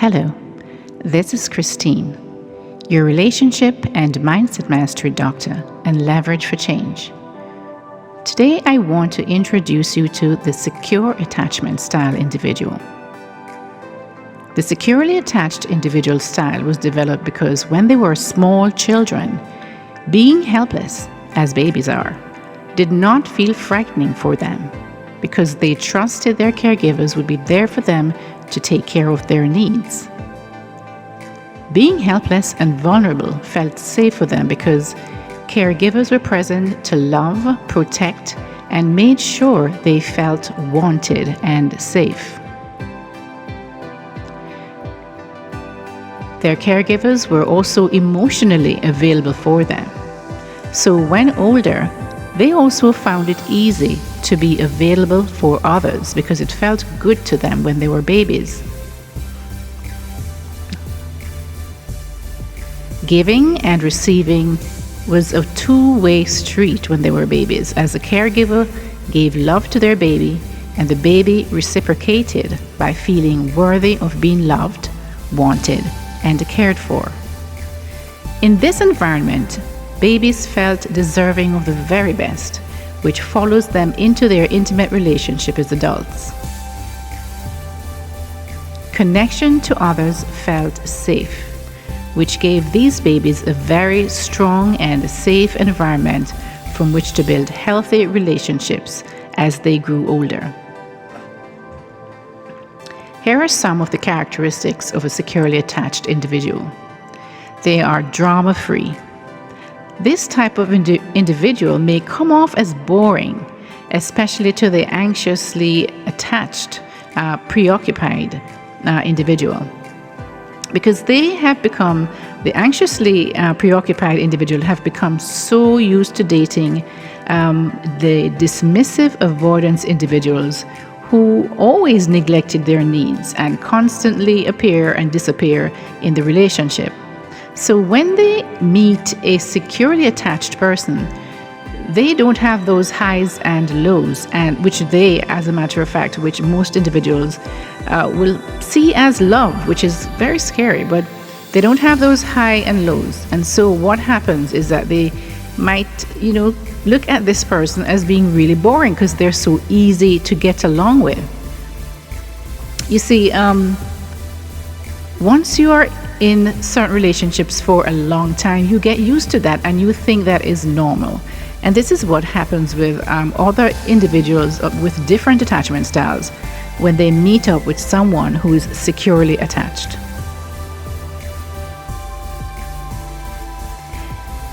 Hello, this is Christine, your relationship and mindset mastery doctor and leverage for change. Today, I want to introduce you to the secure attachment style individual. The securely attached individual style was developed because when they were small children, being helpless, as babies are, did not feel frightening for them because they trusted their caregivers would be there for them to take care of their needs. Being helpless and vulnerable felt safe for them because caregivers were present to love, protect, and made sure they felt wanted and safe. Their caregivers were also emotionally available for them. So when older, they also found it easy to be available for others because it felt good to them when they were babies. Giving and receiving was a two-way street when they were babies, as the caregiver gave love to their baby and the baby reciprocated by feeling worthy of being loved, wanted, and cared for. In this environment, babies felt deserving of the very best, which follows them into their intimate relationship as adults. Connection to others felt safe, which gave these babies a very strong and safe environment from which to build healthy relationships as they grew older. Here are some of the characteristics of a securely attached individual. They are drama-free. This type of individual may come off as boring, especially to the anxiously attached, preoccupied individual, because the anxiously preoccupied individual have become so used to dating the dismissive avoidance individuals who always neglected their needs and constantly appear and disappear in the relationship. So when they meet a securely attached person, they don't have those highs and lows, and which they, as a matter of fact, which most individuals will see as love, which is very scary, but they don't have those high and lows. And so what happens is that they might, look at this person as being really boring because they're so easy to get along with. You see, once you are in certain relationships for a long time, you get used to that and you think that is normal. And this is what happens with other individuals with different attachment styles when they meet up with someone who is securely attached.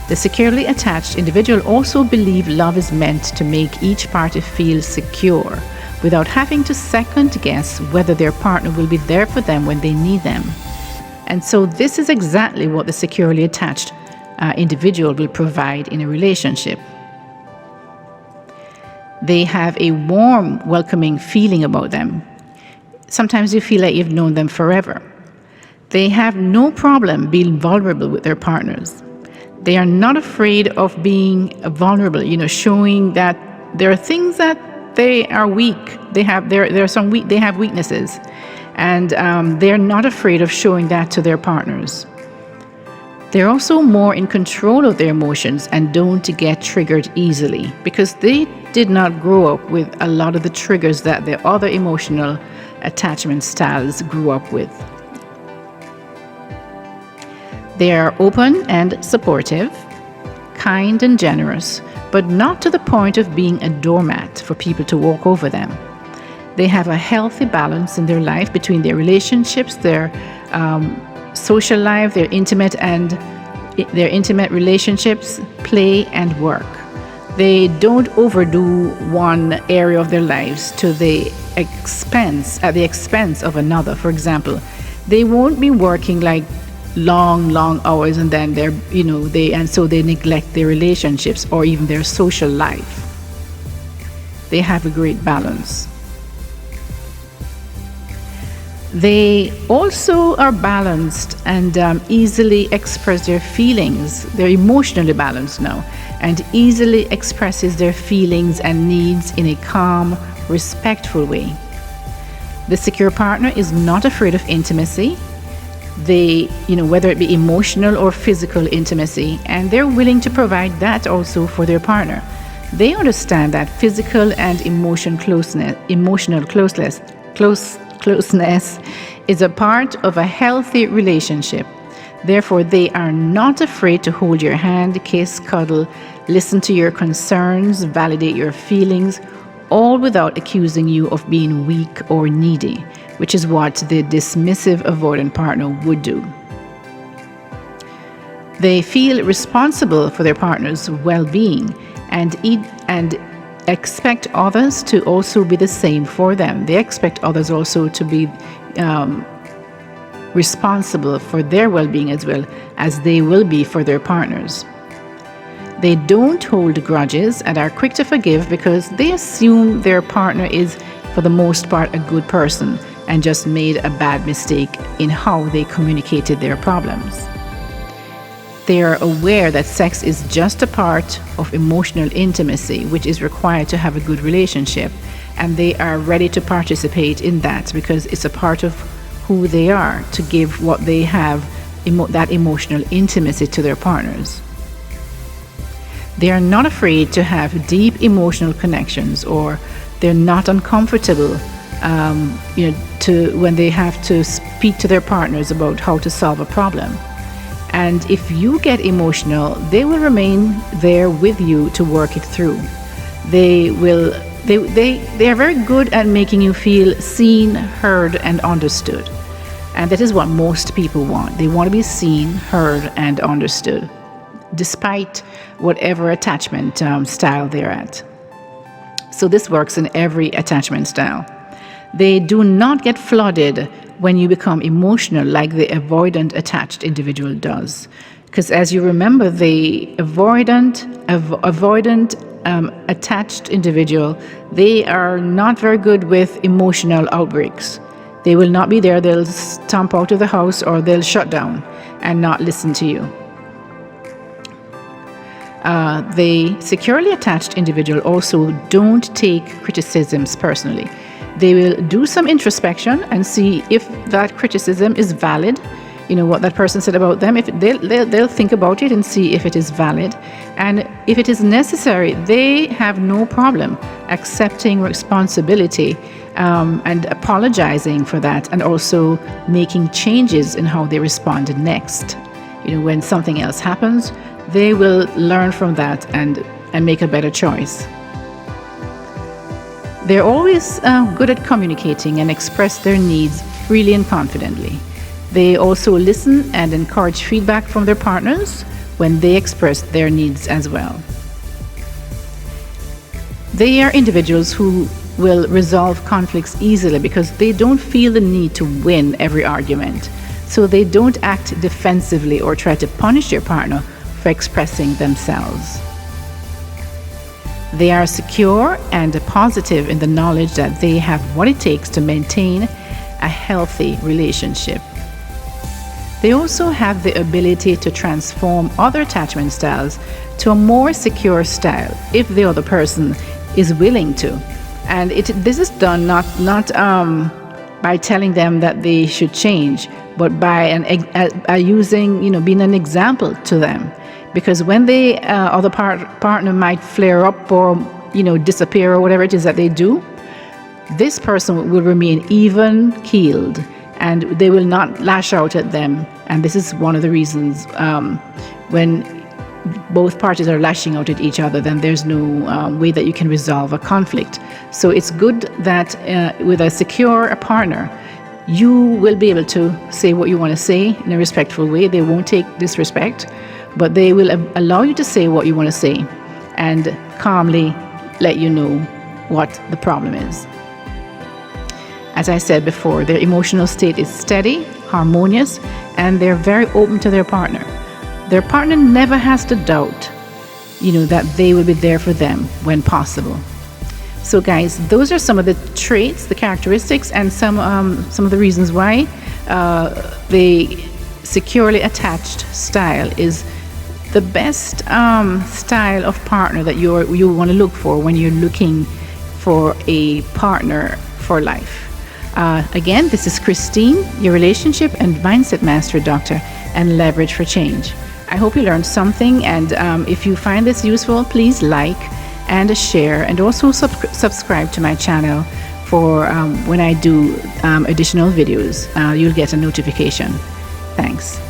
The securely attached individual also believes love is meant to make each party feel secure without having to second guess whether their partner will be there for them when they need them. And so this is exactly what the securely attached individual will provide in a relationship. They have a warm, welcoming feeling about them. Sometimes you feel like you've known them forever. They have no problem being vulnerable with their partners. They are not afraid of being vulnerable, showing that there are things that they are weak. They have weaknesses, and they're not afraid of showing that to their partners. They're also more in control of their emotions and don't get triggered easily because they did not grow up with a lot of the triggers that the other emotional attachment styles grew up with. They are open and supportive, kind and generous, but not to the point of being a doormat for people to walk over them. They have a healthy balance in their life between their relationships, their social life, their intimate relationships, play and work. They don't overdo one area of their lives at the expense of another. For example, they won't be working like long hours and then so they neglect their relationships or even their social life. They have a great balance. They also are balanced and easily express their feelings. They're emotionally balanced now and easily expresses their feelings and needs in a calm, respectful way. The secure partner is not afraid of intimacy whether it be emotional or physical intimacy, and they're willing to provide that also for their partner. They understand that physical and emotional closeness is a part of a healthy relationship. Therefore, they are not afraid to hold your hand, kiss, cuddle, listen to your concerns, validate your feelings, all without accusing you of being weak or needy, which is what the dismissive avoidant partner would do. They feel responsible for their partner's well-being and expect others to also be the same for them. They expect others also to be responsible for their well-being as well as they will be for their partners. They don't hold grudges and are quick to forgive because they assume their partner is, for the most part, a good person and just made a bad mistake in how they communicated their problems. They are aware that sex is just a part of emotional intimacy, which is required to have a good relationship, and they are ready to participate in that because it's a part of who they are, to give what they have, that emotional intimacy to their partners. They are not afraid to have deep emotional connections, or they're not uncomfortable when they have to speak to their partners about how to solve a problem. And if you get emotional, they will remain there with you to work it through. They are very good at making you feel seen, heard, and understood. And that is what most people want. They want to be seen, heard, and understood, despite whatever attachment style they're at. So this works in every attachment style. They do not get flooded when you become emotional like the avoidant attached individual does. Because as you remember, the avoidant attached individual, they are not very good with emotional outbreaks. They will not be there. They'll stomp out of the house or they'll shut down and not listen to you. The securely attached individual also don't take criticisms personally. They will do some introspection and see if that criticism is valid. What that person said about them. If they'll think about it and see if it is valid, and if it is necessary, they have no problem accepting responsibility and apologizing for that, and also making changes in how they respond next. When something else happens, they will learn from that and make a better choice. They're always good at communicating and express their needs freely and confidently. They also listen and encourage feedback from their partners when they express their needs as well. They are individuals who will resolve conflicts easily because they don't feel the need to win every argument. So they don't act defensively or try to punish their partner for expressing themselves. They are secure and positive in the knowledge that they have what it takes to maintain a healthy relationship. They also have the ability to transform other attachment styles to a more secure style if the other person is willing to. And this is done not by telling them that they should change, but by using, being an example to them. Because when the other partner might flare up or, disappear or whatever it is that they do, this person will remain even-keeled and they will not lash out at them. And this is one of the reasons when both parties are lashing out at each other, then there's no way that you can resolve a conflict. So it's good that with a secure partner, you will be able to say what you want to say in a respectful way. They won't take disrespect, but they will allow you to say what you want to say and calmly let you know what the problem is. As I said before, their emotional state is steady, harmonious, and they're very open to their partner. Their partner never has to doubt, that they will be there for them when possible. So guys, those are some of the traits, the characteristics, and some of the reasons why the securely attached style is the best style of partner that you want to look for when you're looking for a partner for life. Again, this is Christine, your relationship and mindset master doctor and leverage for change. I hope you learned something, and if you find this useful, please like and share, and also subscribe to my channel for when I do additional videos. You'll get a notification. Thanks.